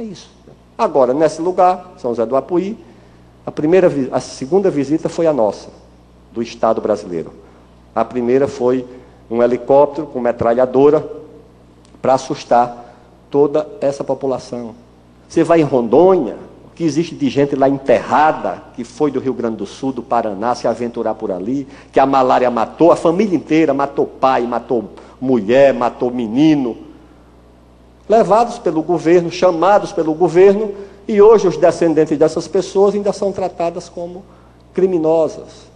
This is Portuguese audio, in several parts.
É isso. Agora, nesse lugar, São José do Apuí, a segunda visita foi a nossa, do Estado brasileiro. A primeira foi um helicóptero com metralhadora para assustar toda essa população. Você vai em Rondônia, o que existe de gente lá enterrada, que foi do Rio Grande do Sul, do Paraná, se aventurar por ali, que a malária matou, a família inteira, matou pai, matou mulher, matou menino, levados pelo governo, chamados pelo governo, e hoje os descendentes dessas pessoas ainda são tratadas como criminosas.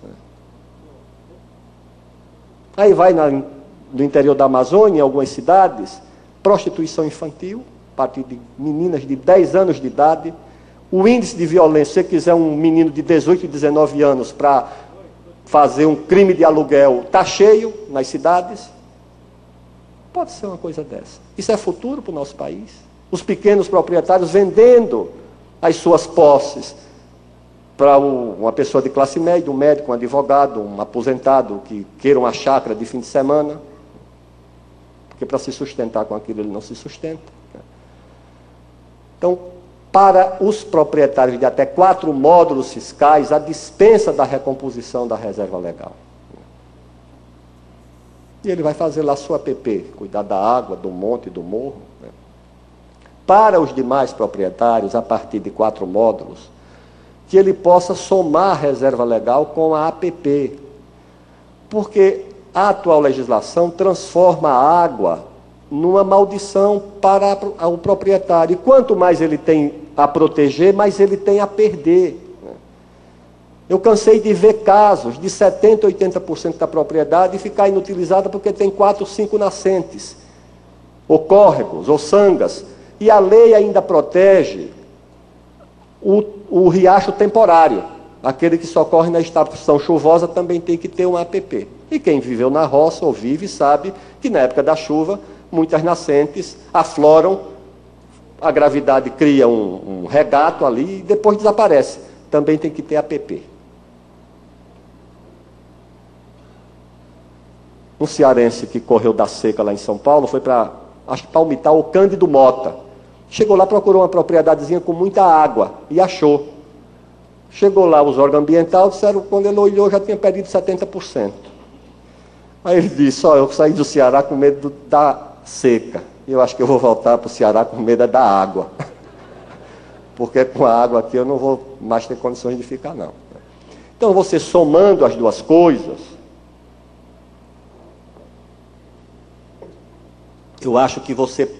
Aí vai no interior da Amazônia, em algumas cidades, prostituição infantil, a partir de meninas de 10 anos de idade. O índice de violência, se você quiser um menino de 18 e 19 anos para fazer um crime de aluguel, está cheio nas cidades. Pode ser uma coisa dessa. Isso é futuro para o nosso país. Os pequenos proprietários vendendo as suas posses para uma pessoa de classe média, um médico, um advogado, um aposentado que queira uma chácara de fim de semana, porque para se sustentar com aquilo ele não se sustenta. Então, para os proprietários de até 4 módulos fiscais, a dispensa da recomposição da reserva legal. E ele vai fazer lá sua APP, cuidar da água, do monte, do morro. Para os demais proprietários, a partir de 4 módulos, que ele possa somar a reserva legal com a APP. Porque a atual legislação transforma a água numa maldição para o proprietário. E quanto mais ele tem a proteger, mais ele tem a perder. Eu cansei de ver casos de 70%, 80% da propriedade ficar inutilizada porque tem 4, 5 nascentes, ou córregos, ou sangas. E a lei ainda protege o riacho temporário. Aquele que só corre na estação chuvosa também tem que ter uma APP. E quem viveu na roça ou vive sabe que na época da chuva, muitas nascentes afloram, a gravidade cria um regato ali e depois desaparece. Também tem que ter APP. Um cearense que correu da seca lá em São Paulo foi para, acho que Palmital, o Cândido Mota. Chegou lá, procurou uma propriedadezinha com muita água e achou. Chegou lá os órgãos ambientais, disseram, quando ele olhou, já tinha perdido 70%. Aí ele disse, eu saí do Ceará com medo da seca. Eu acho que eu vou voltar para o Ceará com medo da água. Porque com a água aqui eu não vou mais ter condições de ficar, não. Então, você somando as duas coisas, eu acho que você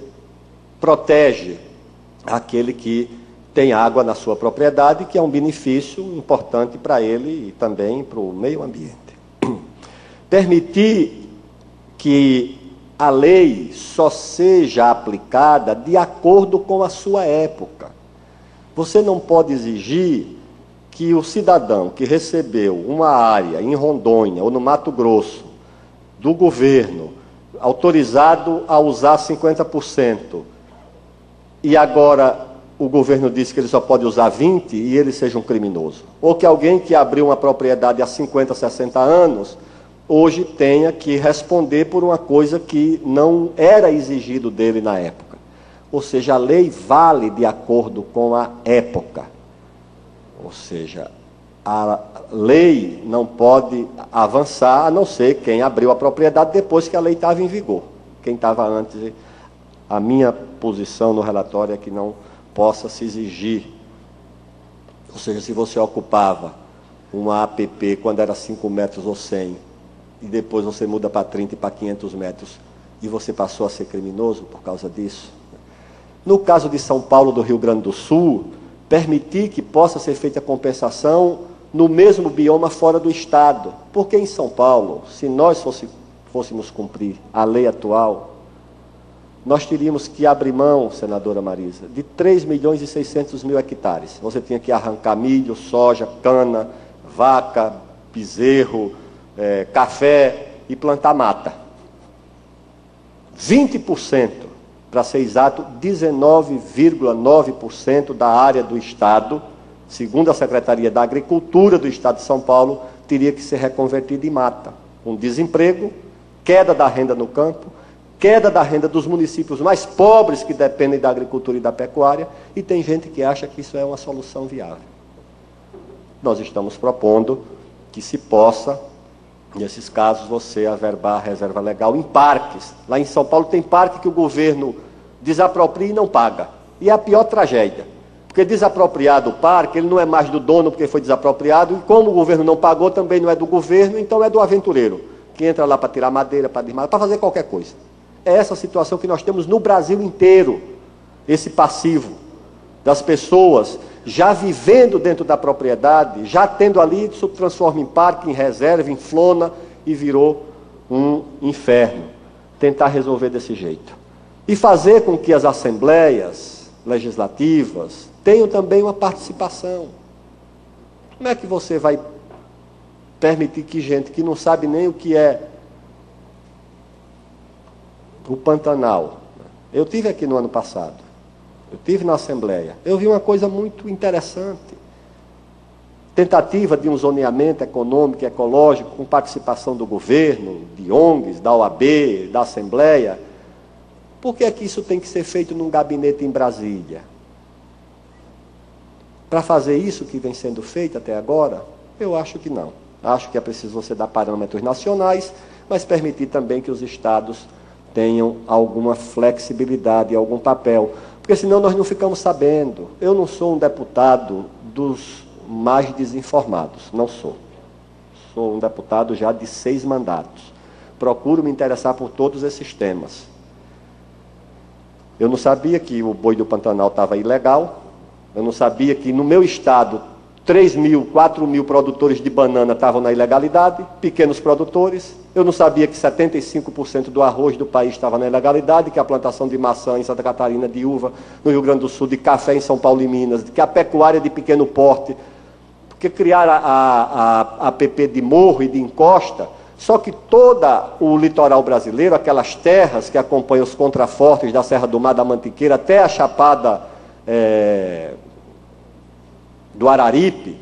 protege aquele que tem água na sua propriedade, que é um benefício importante para ele e também para o meio ambiente. Permitir que a lei só seja aplicada de acordo com a sua época. Você não pode exigir que o cidadão que recebeu uma área em Rondônia ou no Mato Grosso do governo, autorizado a usar 50%, e agora o governo disse que ele só pode usar 20% e ele seja um criminoso. Ou que alguém que abriu uma propriedade há 50, 60 anos, hoje tenha que responder por uma coisa que não era exigido dele na época. Ou seja, a lei vale de acordo com a época. Ou seja, a lei não pode avançar, a não ser quem abriu a propriedade depois que a lei estava em vigor. Quem estava antes, a minha posição no relatório é que não possa se exigir. Ou seja, se você ocupava uma APP quando era 5 metros ou 100, e depois você muda para 30 e para 500 metros, e você passou a ser criminoso por causa disso. No caso de São Paulo, do Rio Grande do Sul, permitir que possa ser feita a compensação no mesmo bioma fora do Estado. Porque em São Paulo, se nós fôssemos cumprir a lei atual, nós teríamos que abrir mão, senadora Marisa, de 3.600.000 hectares. Você tinha que arrancar milho, soja, cana, vaca, bezerro, café e plantar mata. 20%, para ser exato, 19,9% da área do Estado, segundo a Secretaria da Agricultura do Estado de São Paulo, teria que ser reconvertida em mata. Com desemprego, queda da renda no campo, queda da renda dos municípios mais pobres que dependem da agricultura e da pecuária, e tem gente que acha que isso é uma solução viável. Nós estamos propondo que se possa, nesses casos, você averbar a reserva legal em parques. Lá em São Paulo tem parque que o governo desapropria e não paga. E é a pior tragédia. Porque desapropriado o parque, ele não é mais do dono porque foi desapropriado, e como o governo não pagou, também não é do governo, então é do aventureiro, que entra lá para tirar madeira, para desmatar, para fazer qualquer coisa. É essa situação que nós temos no Brasil inteiro, esse passivo das pessoas já vivendo dentro da propriedade, já tendo ali, isso transforma em parque, em reserva, em flona, e virou um inferno. Tentar resolver desse jeito. E fazer com que as assembleias legislativas tenham também uma participação. Como é que você vai permitir que gente que não sabe nem o que é o Pantanal... Eu tive aqui no ano passado, eu tive na Assembleia, eu vi uma coisa muito interessante. Tentativa de um zoneamento econômico e ecológico com participação do governo, de ONGs, da OAB, da Assembleia. Por que é que isso tem que ser feito num gabinete em Brasília? Para fazer isso que vem sendo feito até agora? Eu acho que não. Acho que é preciso você dar parâmetros nacionais, mas permitir também que os estados tenham alguma flexibilidade, algum papel. Porque senão nós não ficamos sabendo. Eu não sou um deputado dos mais desinformados, não sou. Sou um deputado já de 6 mandatos. Procuro me interessar por todos esses temas. Eu não sabia que o boi do Pantanal estava ilegal. Eu não sabia que no meu estado 3.000, 4.000 produtores de banana estavam na ilegalidade, pequenos produtores. Eu não sabia que 75% do arroz do país estava na ilegalidade, que a plantação de maçã em Santa Catarina, de uva no Rio Grande do Sul, de café em São Paulo e Minas, que a pecuária de pequeno porte, porque criaram a APP de morro e de encosta, só que todo o litoral brasileiro, aquelas terras que acompanham os contrafortes da Serra do Mar, da Mantiqueira, até a Chapada do Araripe,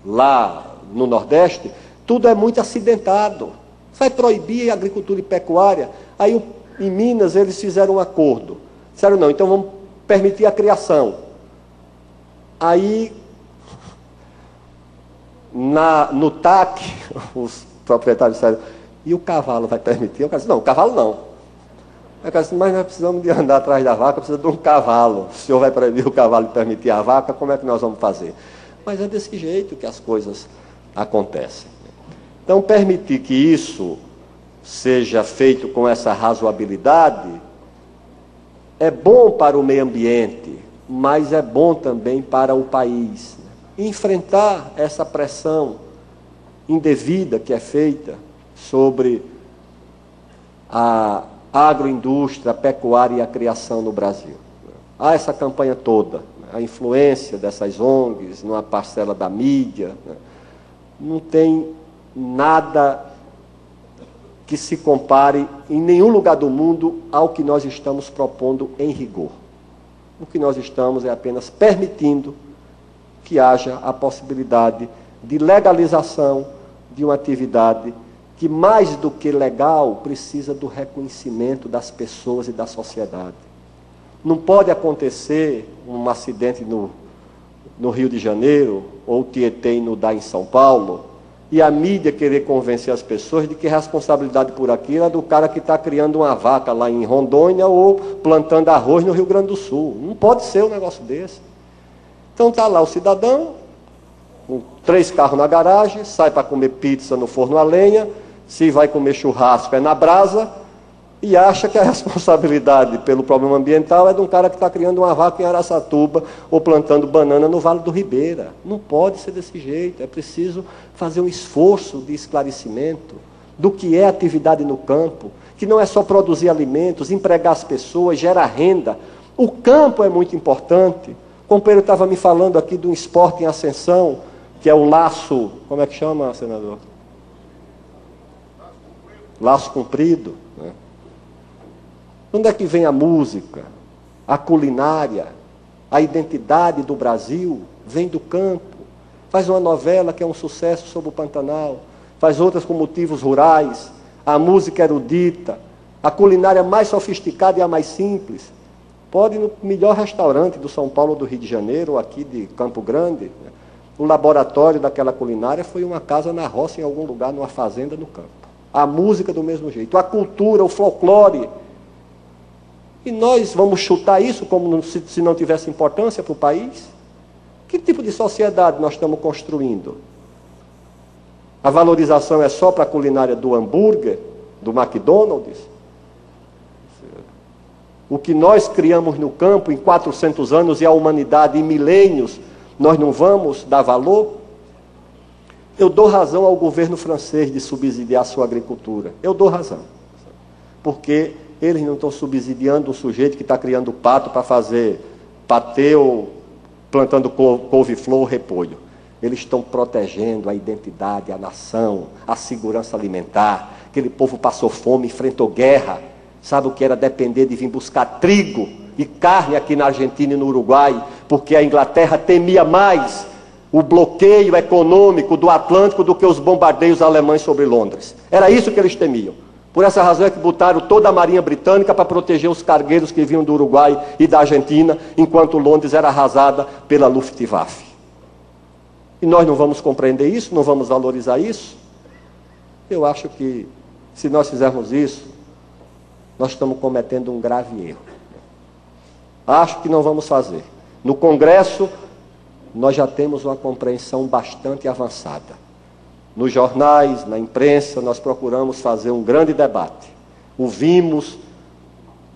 lá no Nordeste, tudo é muito acidentado. Vai proibir a agricultura e pecuária. Aí em Minas eles fizeram um acordo. Disseram, não, então vamos permitir a criação. Aí, no TAC, os proprietários disseram, e o cavalo vai permitir? Eu disse, não, o cavalo não. Eu disse, mas nós precisamos de andar atrás da vaca, precisa de um cavalo. Se o senhor vai proibir o cavalo e permitir a vaca, como é que nós vamos fazer? Mas é desse jeito que as coisas acontecem. Então, permitir que isso seja feito com essa razoabilidade é bom para o meio ambiente, mas é bom também para o país. Enfrentar essa pressão indevida que é feita sobre a agroindústria, a pecuária e a criação no Brasil. Há essa campanha toda, a influência dessas ONGs, numa parcela da mídia, não tem nada que se compare em nenhum lugar do mundo ao que nós estamos propondo em rigor. O que nós estamos é apenas permitindo que haja a possibilidade de legalização de uma atividade que, mais do que legal, precisa do reconhecimento das pessoas e da sociedade. Não pode acontecer um acidente no Rio de Janeiro, ou Tietê inundar em São Paulo, e a mídia querer convencer as pessoas de que a responsabilidade por aquilo é do cara que está criando uma vaca lá em Rondônia ou plantando arroz no Rio Grande do Sul. Não pode ser um negócio desse. Então está lá o cidadão, com 3 carros na garagem, sai para comer pizza no forno a lenha, se vai comer churrasco é na brasa, e acha que a responsabilidade pelo problema ambiental é de um cara que está criando uma vaca em Araçatuba ou plantando banana no Vale do Ribeira. Não pode ser desse jeito. É preciso fazer um esforço de esclarecimento do que é atividade no campo, que não é só produzir alimentos, empregar as pessoas, gerar renda. O campo é muito importante. O companheiro estava me falando aqui de um esporte em ascensão, que é o laço... Como é que chama, senador? Laço comprido, né? Onde é que vem a música, a culinária, a identidade do Brasil? Vem do campo. Faz uma novela que é um sucesso sobre o Pantanal, faz outras com motivos rurais, a música erudita, A culinária mais sofisticada e a mais simples. Pode ir no melhor restaurante do São Paulo, do Rio de Janeiro, ou aqui de Campo Grande. O laboratório daquela culinária foi uma casa na roça, em algum lugar, numa fazenda no campo. A música do mesmo jeito, a cultura, o folclore. E nós vamos chutar isso como se não tivesse importância para o país? Que tipo de sociedade nós estamos construindo? A valorização é só para a culinária do hambúrguer, do McDonald's? O que nós criamos no campo em 400 anos e a humanidade em milênios, nós não vamos dar valor? Eu dou razão ao governo francês de subsidiar a sua agricultura. Eu dou razão. Porque eles não estão subsidiando um sujeito que está criando pato para fazer patê ou plantando couve-flor ou repolho. Eles estão protegendo a identidade, a nação, a segurança alimentar. Aquele povo passou fome, enfrentou guerra. Sabe o que era depender de vir buscar trigo e carne aqui na Argentina e no Uruguai, porque a Inglaterra temia mais o bloqueio econômico do Atlântico do que os bombardeios alemães sobre Londres. Era isso que eles temiam. Por essa razão é que botaram toda a marinha britânica para proteger os cargueiros que vinham do Uruguai e da Argentina, enquanto Londres era arrasada pela Luftwaffe. E nós não vamos compreender isso, não vamos valorizar isso? Eu acho que, se nós fizermos isso, nós estamos cometendo um grave erro. Acho que não vamos fazer. No Congresso, nós já temos uma compreensão bastante avançada. Nos jornais, na imprensa, nós procuramos fazer um grande debate. Ouvimos,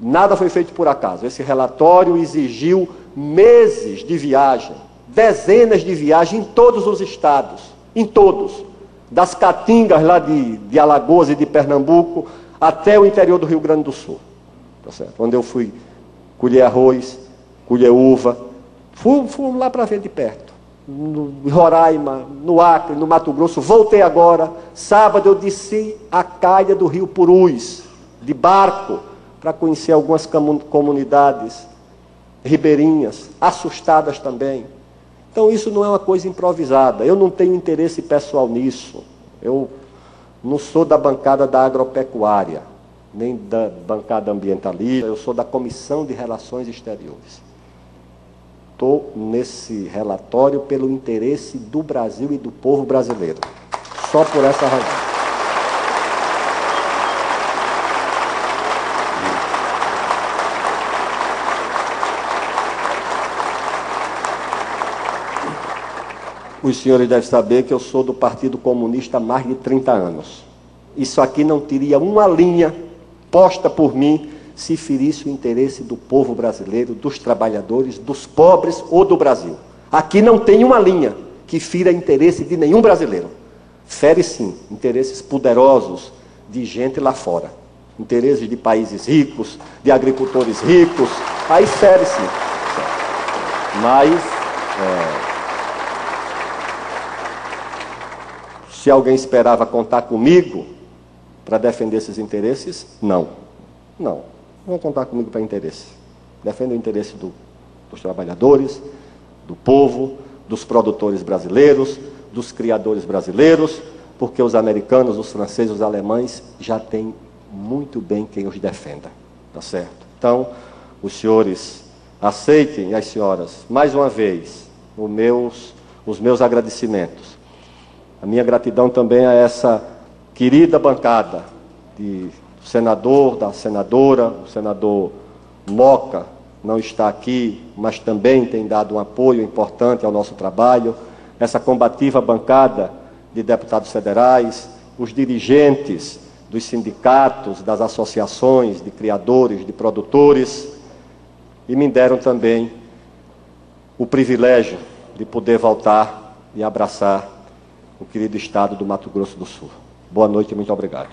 nada foi feito por acaso. Esse relatório exigiu meses de viagem, dezenas de viagens em todos os estados, em todos. Das caatingas lá de Alagoas e de Pernambuco, até o interior do Rio Grande do Sul. Tá certo? Onde eu fui colher arroz, colher uva. Fui lá para ver de perto. No Roraima, no Acre, no Mato Grosso. Voltei agora. Sábado eu desci a calha do Rio Purus, de barco, para conhecer algumas comunidades ribeirinhas, assustadas também. Então isso não é uma coisa improvisada. Eu não tenho interesse pessoal nisso. Eu não sou da bancada da agropecuária, nem da bancada ambientalista. Eu sou da Comissão de Relações Exteriores. Estou nesse relatório pelo interesse do Brasil e do povo brasileiro. Só por essa razão. Os senhores devem saber que eu sou do Partido Comunista há mais de 30 anos. Isso aqui não teria uma linha posta por mim se ferisse o interesse do povo brasileiro, dos trabalhadores, dos pobres ou do Brasil. Aqui não tem uma linha que fira interesse de nenhum brasileiro. Fere sim interesses poderosos de gente lá fora. Interesses de países ricos, de agricultores ricos. Aí fere sim. Mas se alguém esperava contar comigo para defender esses interesses, não. Não vão contar comigo para interesse. Defendo o interesse dos trabalhadores, do povo, dos produtores brasileiros, dos criadores brasileiros, porque os americanos, os franceses, os alemães já têm muito bem quem os defenda. Tá certo? Então, os senhores aceitem, e as senhoras, mais uma vez, os meus agradecimentos. A minha gratidão também a essa querida bancada do senador, da senadora, o senador Moca não está aqui, mas também tem dado um apoio importante ao nosso trabalho, essa combativa bancada de deputados federais, os dirigentes dos sindicatos, das associações de criadores, de produtores, e me deram também o privilégio de poder voltar e abraçar o querido estado do Mato Grosso do Sul. Boa noite e muito obrigado.